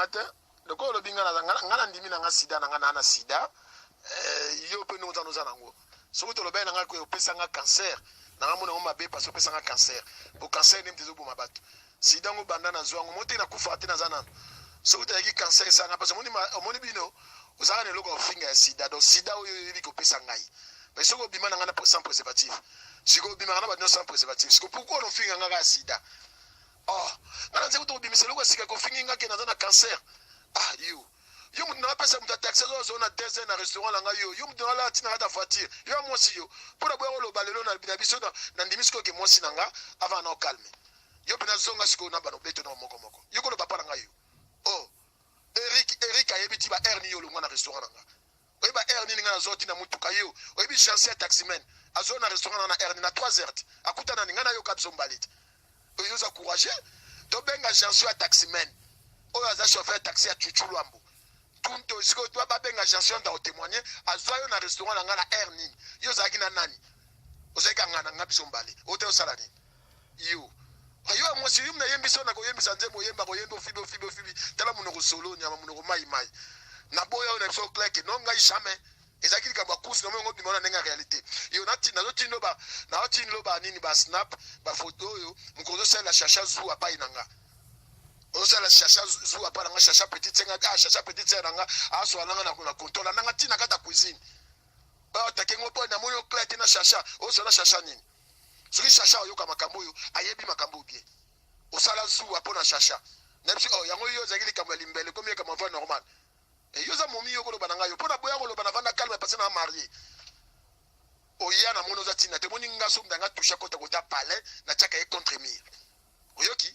ngate le ko lo binga na ngana ndimi na ngasida na ngana na sida yo pe no tanoza nango so to lo ben nga ko pesa nga cancer na ngamona ngoma be parce que pesa nga cancer o cancer nem tezo boma bato sida ngo banda na zwango mote na kufa te na zana so to yaki cancer sa nga parce que omoni bino ozaka ne loko finga ya sida do sida oyo yebi ko pesa ngai mais soko bima na ngana sans préservatif siko bima na ba sans préservatif siko pourquoi on finga nga ga sida oh ngana nzeko to bimisa loko sika ko finga nga ke na zana cancer ah yo mutu na pesa mutu taxi zo na dessert na restaurant langa yo mutu na la tina ta voiture yo mosi yo pour boyo lo balelo na biso na ndimisko ke mosi nanga avant na calme yo pena zonga siko na bano beto na moko yo ko lo papa nanga yo oh Eric ayebiti ba erni yo lo na restaurant nanga oyeba erni ninga zoti na mutu kayo oyebi chance taximan azo na restaurant na erni na 3 heures akutana ninga na yo kapso mbalite oyo za courager to benga chance ya taximan oyo aza chauffeur taxi ya chuchulu ambo tunto siko to ba benga chance nda témoigner azo yo na restaurant nanga na erni yo za kina nani ozeka ngana ngabiso mbali ote osala nini yo ayo mo si yumna yembiso na ko yembisa nzemo yemba ko yendo fibi tala munoko solo nyama munoko mai na boya na so claque non ngai jamais ezakili ka ba course no ngo bimona nenga réalité yo na zo tino ba na tino ba nini ba snap ba photo yo mukozo sala chacha zu apa inanga o sala chacha zu apa nanga chacha petite senga chacha petite senga nanga aso nanga na contrôle nanga tina kata cuisine ba takengo po na moyo claque na chacha o sala chacha nini soki chacha yo kama makambo yo ayebi makambo bien o sala zu apa na chacha nepsi oh yango yo zakili kama limbele comme kama voix normal et yo za momi yo ko lobana ngayo pona boya ko lobana vanda calme parce na marié o ya na mono za tina te moni ngaso ndanga toucha kota kota palais na chaka e contre mire oyoki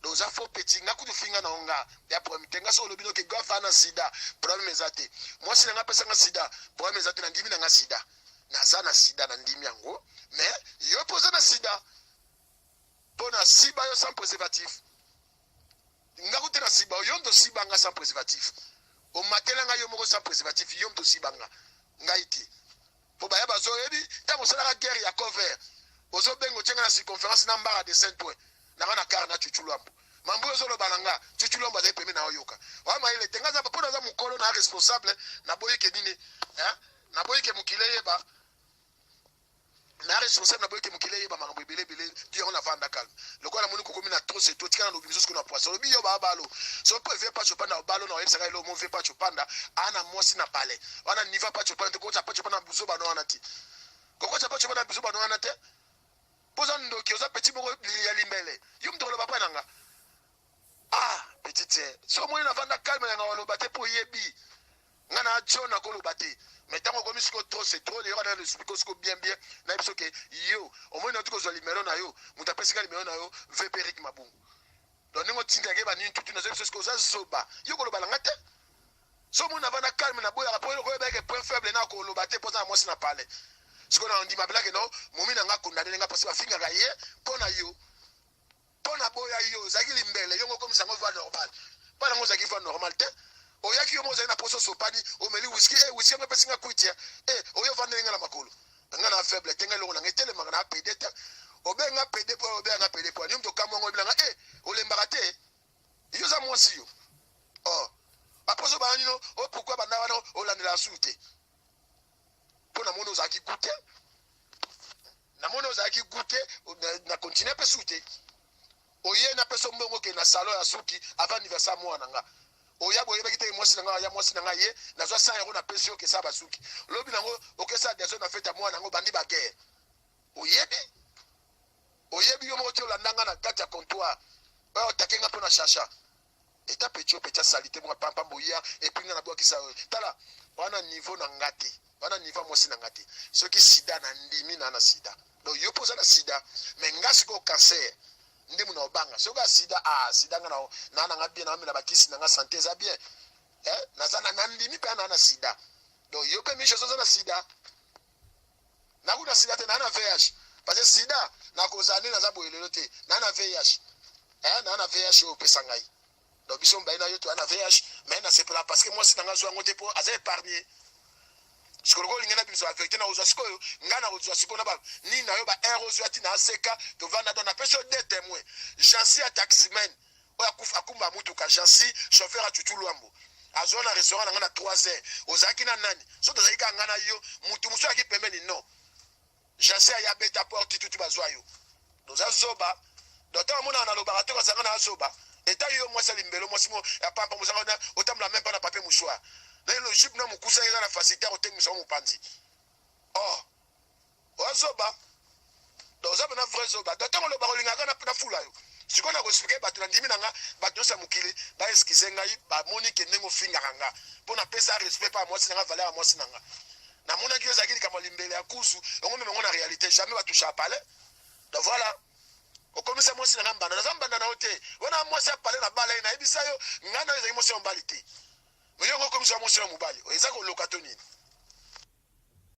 do za fo petit nga kutu finga na onga ya problème tenga so lobino ke gwa fa na sida problème ezate moi si nga pesa nga sida problème ezate na ndimi na nga sida na za na sida na ndimi yango mais yo poza na sida pona siba yo sans préservatif nga kutu na siba yo ndo siba nga sans préservatif o matela nga yo moko sans préservatif yo ndo siba nga ngaiti po ba ya bazo yebi ta mo sala guerre ya cover ozo bengo tsenga na circonférence na mbara de saint point na karna chuchulwambo mambo zo lo balanga chuchulwambo za peme na oyoka wa ma ile tenga za pona za mukolo na responsable na boyike nini na boyike mukile yeba na responsable na boyike mukile yeba mango bele tu on a vanda calme le quoi la moni ko komina trop c'est tout tika na lobiso ko na poisson lobi yo ba balo so po vie pas chopanda balo na yebisa lo mo vie pas chopanda ana mosi na pale wana niva pas chopanda ko cha pas chopanda buzo ba no wana ti ko cha pas chopanda buzo ba no wana te poza ndoki oza petit moko ya limbele yo mtolo papa nanga petite so mo na vanda calme na ngalo bate po yebi ngana jona ko lo bate mais tant qu'on misiko trop c'est trop les rada le spiko bien na biso ke yo au moins na tuko zo limero na yo mutapesika limero na yo veperic mabungu donc ningo tinga ke ba ni tutu na biso ko za zoba yo ko lo balanga te so mo na vanda calme na boya rapport ko ba ke point faible na ko lo bate poza mo sina pale siko na ndima blake no momi na nga kondane nga parce que finga ga ye pona yo pona boya yo zakili mbele yo ngoko misango va normal pala ngo zakili va normal te oyaki yo moza na poso sopani o meli whisky whisky me pesinga kuitia oyo va nenga na makolo nga na faible tenga lo na ngetele manga na pede te obenga pede po obenga pede po nyumto kama ngo bilanga o lembaka te yo za mosi yo aposo ba nino o pourquoi bana wana o landela sute pona mono zaki goûter na mono zaki goûter na continuer pe sute oye na peso mbongo ke na salon ya suki avant anniversaire mwana nga oya boye bakite mosi na nga ya mosi na nga ye na zo 100 € na peso ke sa basuki lobi nango okesa dezo na feta mwana ngo bandi ba guerre oyebi yo mo tiola ndanga na kati ya comptoir o takenga pona chacha eta pecho pecha salite mo pampa boya et puis na boki sa tala wana niveau na ngati wana niveau mosi na ngati soki sida na ndimi na sida donc yo poza na sida mais ngasi ko cancer ndimu na obanga soka sida sida ngana na nga bien na mila bakisi na nga santé za bien na sana na ndimi pe na sida donc yo pe mi chose na sida na kuna sida te na VIH parce que sida na kozani na za boyelelo te na VIH na VIH o pesa ngai donc biso mba ina yo to na VIH mais na c'est pas parce que moi c'est nga zo ngote po aza épargner sikolo lingena biso affecté na ozo sikoyo ngana ozo sikona ba ni na yo ba erozo ati na seka to vanda na peso de témoin jansi ya taximan o akufa akumba mutu ka Jansi chauffeur a Chuchu Luambo azona restaurant na 3 heures ozaki na nani so tozaki ka ngana yo mutu muso aki pembeni non Jansi ya beta porte tutu bazwa yo doza zoba docteur mona na laboratoire azanga na zoba eta yo mwasa limbelo mwasimo ya papa muzanga na otamla même pas na papier mouchoir na le jupe na mukusa eza na facilité otemisa mu panzi oh ozoba doza bana vrai zoba docteur lo barolinga kana na fula yo sikona ko expliquer batu na ndimi nanga batu sa mukili ba excuser ngai ba moni ke nengo finga nga pona pesa respect pa mwasi nanga valeur mwasi nanga na mona ki ezaki kama limbele ya kusu ngo meme ngona réalité jamais ba toucher à parler donc voilà au commissaire mwasi nanga mbana na zamba na hote wana mwasi a parler na bala na ebisa yo ngana ezaki mwasi mbali te mais yo ngo commissaire mwasi na mubali ezako lokatoni